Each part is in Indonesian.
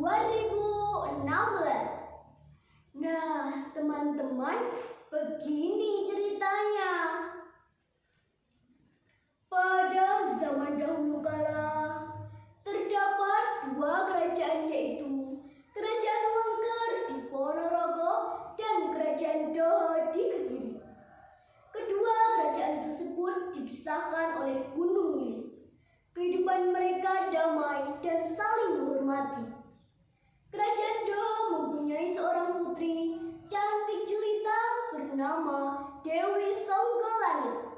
2016. Nah, teman-teman, begini ceritanya. Pada zaman dahulu kala, terdapat dua kerajaan, yaitu Kerajaan Wengker di Ponorogo dan Kerajaan Doho di Kediri. Kedua kerajaan tersebut dipisahkan oleh Gunung Wilis. Kehidupan mereka damai dan saling menghormati. Kerajaan Doho mempunyai seorang putri cantik jelita bernama Dewi Songgolangit.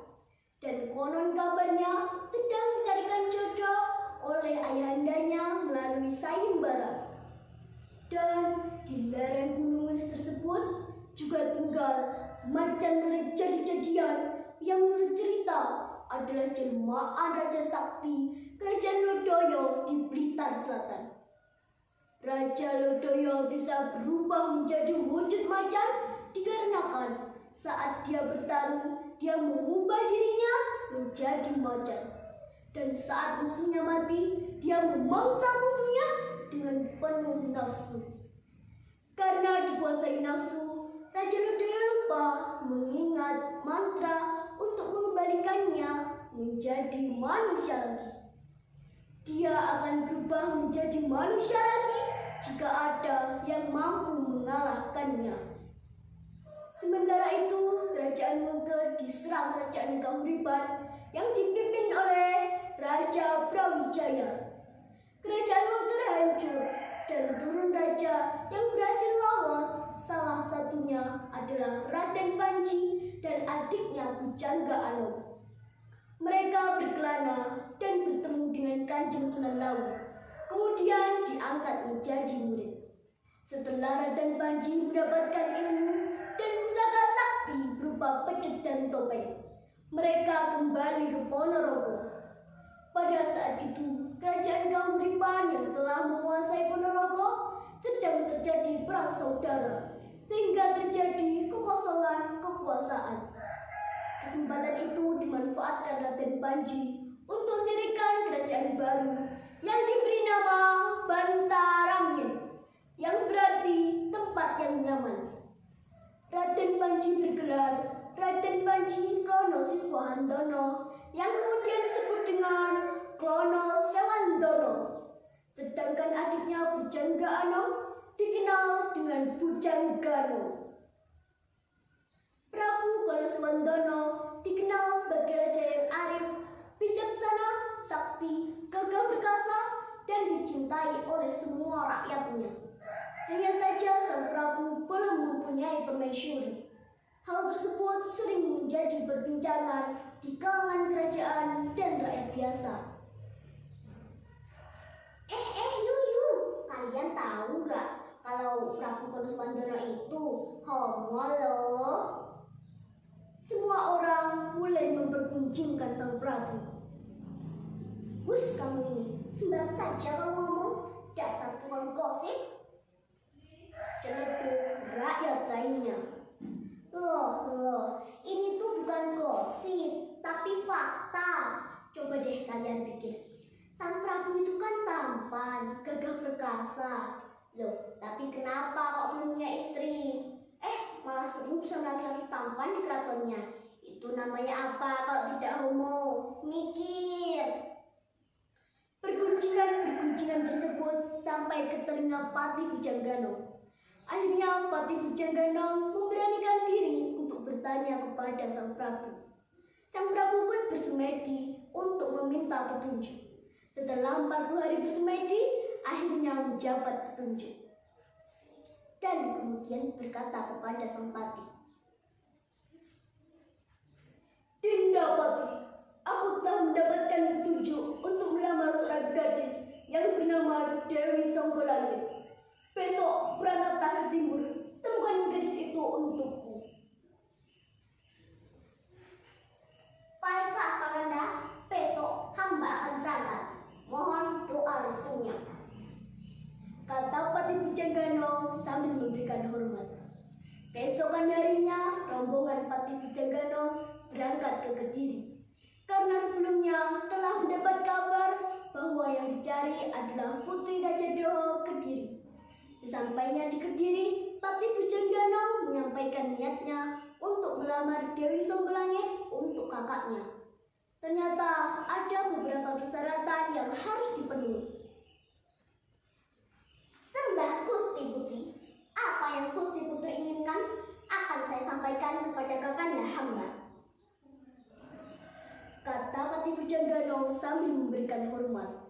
Dan konon kabarnya sedang dicarikan jodoh oleh ayahandanya melalui sayembara. Dan di lereng gunung Wilis tersebut juga tinggal mantan jadi-jadian yang menurut cerita adalah jelmaan Raja Sakti Kerajaan Lodoyo di Blitar Selatan. Raja Lodoyo bisa berubah menjadi wujud macan dikarenakan saat dia bertarung, dia mengubah dirinya menjadi macan. Dan saat musuhnya mati, dia memangsa musuhnya dengan penuh nafsu. Karena dikuasai nafsu, Raja Lodoyo lupa mengingat mantra untuk mengembalikannya menjadi manusia lagi. Dia akan berubah menjadi manusia lagi jika ada yang mampu mengalahkannya. Sementara itu, Kerajaan Wengker diserang Kerajaan Kahuriban yang dipimpin oleh Raja Brawijaya. Kerajaan Wengker hancur dan turun raja yang berhasil lolos. Salah satunya adalah Raden Panji dan adiknya Bujangga Anom. Mereka berkelana dan bertemu dengan Kanjeng Sunan Lawu, kemudian diangkat menjadi murid. Setelah Raden Panji mendapatkan ilmu dan pusaka sakti berupa pedang dan topeng, mereka kembali ke Ponorogo. Pada saat itu, Kerajaan Kahuriban yang telah menguasai Ponorogo sedang terjadi perang saudara, sehingga terjadi kekosongan kekuasaan. Kesempatan itu dimanfaatkan Raden Panji untuk mendirikan kerajaan baru yang diberi nama Bantarangin, yang berarti tempat yang nyaman. Raden Panji bergelar Raden Panji Klono Siswahandono, yang kemudian disebut dengan Klono Sewandono. Sedangkan adiknya Bujangga Anom dikenal dengan Bujanggano. Prabu Klono Sewandono dikenal sebagai raja yang arif, bijaksana, sakti, gagah perkasa, dan dicintai oleh semua rakyatnya. Hanya saja sang Prabu belum mempunyai permaisuri. Hal tersebut sering menjadi perbincangan di kalangan kerajaan dan rakyat biasa. Yuyu, kalian tahu nggak kalau Prabu Klono Sewandono itu homo loh? Semua orang mulai mempergunjingkan sang Prabu. Hus, kamu ini sembarang saja kamu ngomong, dasar tukang gosip. Celeduk rakyat lainnya. Loh, ini tuh bukan gosip, tapi fakta. Coba deh kalian pikir. Sang Prabu itu kan tampan, gagah perkasa. Loh, tapi kenapa kok belum punya istri? Malah sering bisa laki-laki tampan di keratonnya. Itu namanya apa kalau tidak homo? Mikir. Pergunjingan tersebut sampai ke telinga Patih Bujanggano. Akhirnya Patih Bujanggano memberanikan diri untuk bertanya kepada sang Prabu. Sang Prabu pun bersemedi untuk meminta petunjuk. Setelah 40 hari bersemedi, akhirnya menjabat petunjuk. Dan kemudian berkata kepada sang Patih, "Dinda Patih, aku telah mendapatkan petunjuk untuk melamar seorang gadis yang bernama Dewi Songgolangit. Besok berangkatlah ke timur, temukan gadis itu untukku." "Baiklah Kakanda, besok hamba akan berangkat. Mohon doa restunya," kata Patih Bujanggano sambil memberikan hormat. Keesokan harinya, rombongan Patih Bujanggano berangkat ke Kediri. Karena sebelumnya telah mendapat kabar bahwa yang dicari adalah Putri Raja Doho Kediri. Sesampainya di Kediri, Patih Pujanggana menyampaikan niatnya untuk melamar Dewi Songgolangit untuk kakaknya. Ternyata ada beberapa persyaratan yang harus dipenuhi. Sembah Gusti Putri, apa yang Gusti Putri inginkan akan saya sampaikan kepada kakanda hamba, kata Patih Pujanggana sambil memberikan hormat.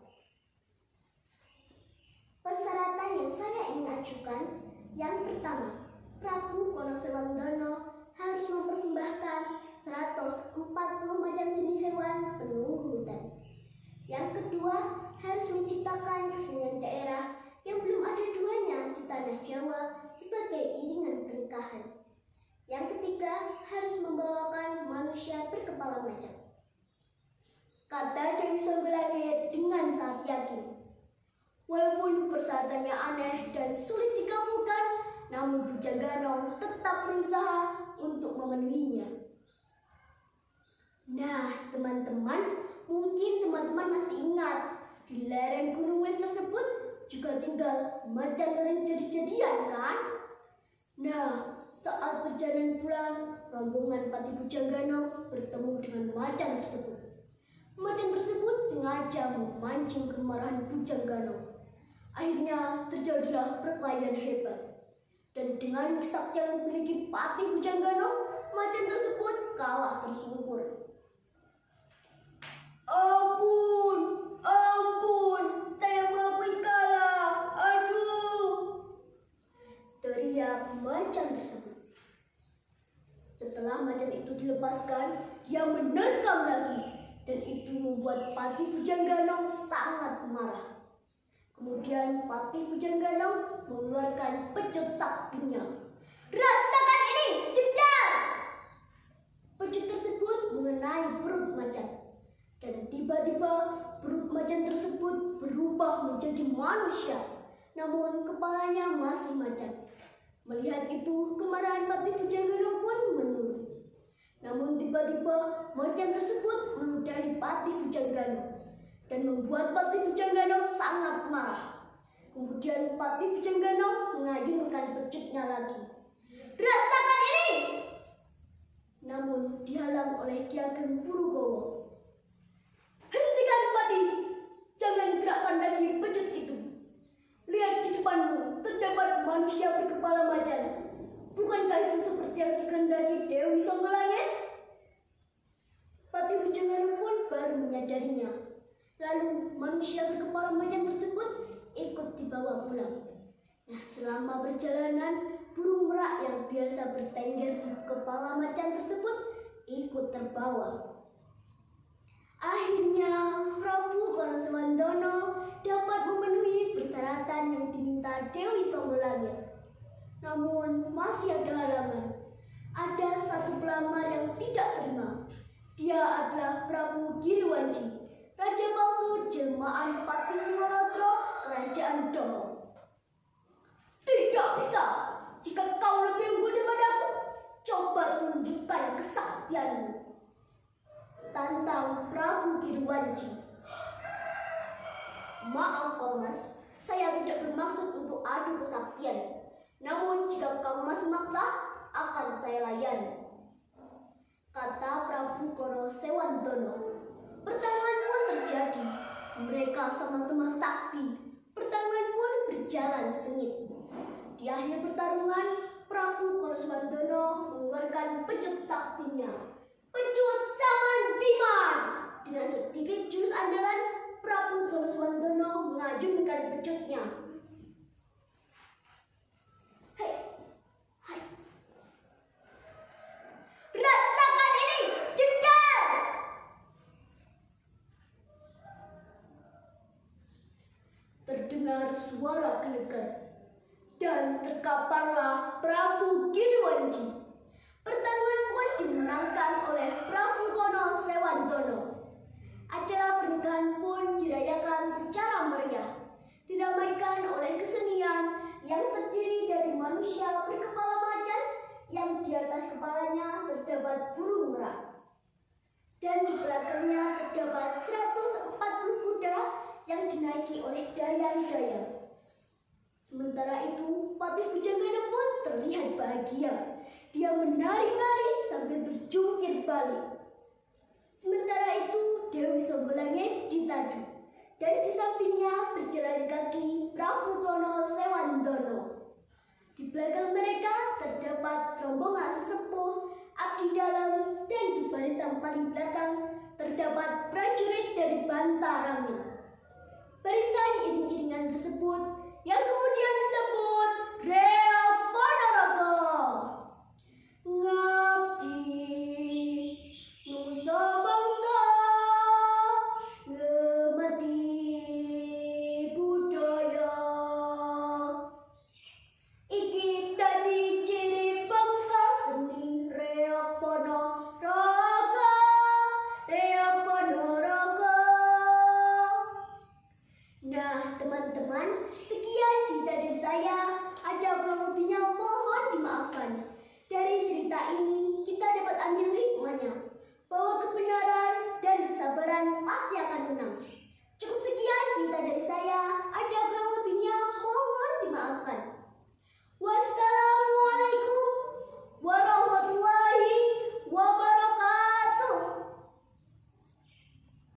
Persyaratan yang saya ingin ajukan, yang pertama, Prabu Konosewandono harus mempersembahkan 140 macam jenis hewan penunggu hutan. Yang kedua, harus menciptakan kesenian daerah yang belum ada duanya di tanah Jawa sebagai iringan pernikahan. Yang ketiga, harus membawakan manusia berkepala macan, kata Dewi Songgolangit dengan sangat yakin. Walaupun persyaratannya aneh dan sulit dikabulkan, namun Pujanggana tetap berusaha untuk memenuhinya. Nah, teman-teman, mungkin teman-teman masih ingat di lereng Gunung Weling tersebut juga tinggal macan yang jadi-jadian, kan? Nah, saat perjalanan pulang, rombongan Patih Pujanggana bertemu dengan macan tersebut. Macan tersebut sengaja memancing kemarahan Pujanggana. Akhirnya terjadilah perkelahian hebat. Dan dengan kesaktian yang memiliki Patih Pujanggana, macan tersebut kalah tersungkur. Ampun, ampun, saya mengakui kalah. Aduh, teriak macan tersebut. Setelah macan itu dilepaskan, dia menerkam lagi. Dan itu membuat Patih Pujanggana sangat marah. Kemudian Patih Pujanggana mengeluarkan pecut saktinya. Rasakan ini, jedar! Pecut tersebut mengenai perut macan. Dan tiba-tiba perut macan tersebut berubah menjadi manusia. Namun kepalanya masih macan. Melihat itu, kemarahan Patih Pujanggana pun menurun. Namun tiba-tiba macan tersebut meludahi Patih Pujanggana dan membuat Patih Pujanggana sangat marah. Kemudian Patih Pujanggana mengayunkan pecutnya lagi. Rasakan ini! Namun dihalang oleh Ki Ageng Purugowo. Hentikan Patih! Jangan gerakkan lagi pecut itu. Lihat di depanmu terdapat manusia berkepala macan. Bukankah itu seperti yang dikehendaki Dewi Songgolangit? Patih Pujanggana pun baru menyadarinya. Lalu manusia berkepala macan tersebut ikut dibawa pulang. Nah, selama perjalanan, burung merak yang biasa bertengger di kepala macan tersebut ikut terbawa. Akhirnya Prabu Konosewandono dapat memenuhi persyaratan yang diminta Dewi Songgolangit. Namun masih ada halangan. Ada satu pelamar yang tidak terima. Dia adalah Prabu Giriwanji, raja palsu jelmaan Patih Singolatro, kerajaan Domo. Tidak bisa. Jika kau lebih unggul daripada aku, coba tunjukkan kesaktianmu, tantang Prabu Giriwanji. Maaf Mas, saya tidak bermaksud untuk adu kesaktian. Namun jika kamu masih maksa, akan saya layani, kata Prabu Konosewandono. Pertarungan pun terjadi. Mereka sama-sama sakti. Pertarungan pun berjalan sengit. Di akhir pertarungan, Prabu Konosewandono mengeluarkan pecut saktinya. Pecut Samandiman. Dengan sedikit jurus andalan, Prabu Konosewandono mengajunkan pecutnya. Rasakan ini, jedar! Terdengar suara gelegar dan terkaparlah Prabu Giriwanji. Pertarungan pun dimenangkan oleh Prabu Konosewandono. Acara pernikahan pun dirayakan secara meriah, diramaikan oleh kesenian yang terdiri dari manusia berkepala macan yang di atas kepalanya terdapat burung merak. Dan di belakangnya terdapat 140 kuda yang dinaiki oleh dayang-dayang. Sementara itu, Patih Kujanggana pun terlihat bahagia. Dia menari-nari sambil berjungkir balik. Sementara itu, Dewi Songgolangit ditadu, dan di sampingnya berjalan kaki Prabu Dono Sewandono. Di belakang mereka terdapat rombongan sesepuh, abdi dalam, dan di barisan paling belakang terdapat prajurit dari Bantarangin. Barisan iring-iringan tersebut yang kemudian disebut Reok Ponorogo. Ngabdi nusa bangsa, ngemati budaya. Iki dadi ciri bangsa seni Reok Ponorogo, Reok Ponorogo. Nah, teman-teman, sekian cerita dari saya. Ada kurang lebihnya mohon dimaafkan. Dari cerita ini kita dapat ambil hikmahnya bahwa kebenaran dan kesabaran pasti akan menang. Cukup sekian cerita dari saya. Ada kurang lebihnya mohon dimaafkan. Wassalamualaikum.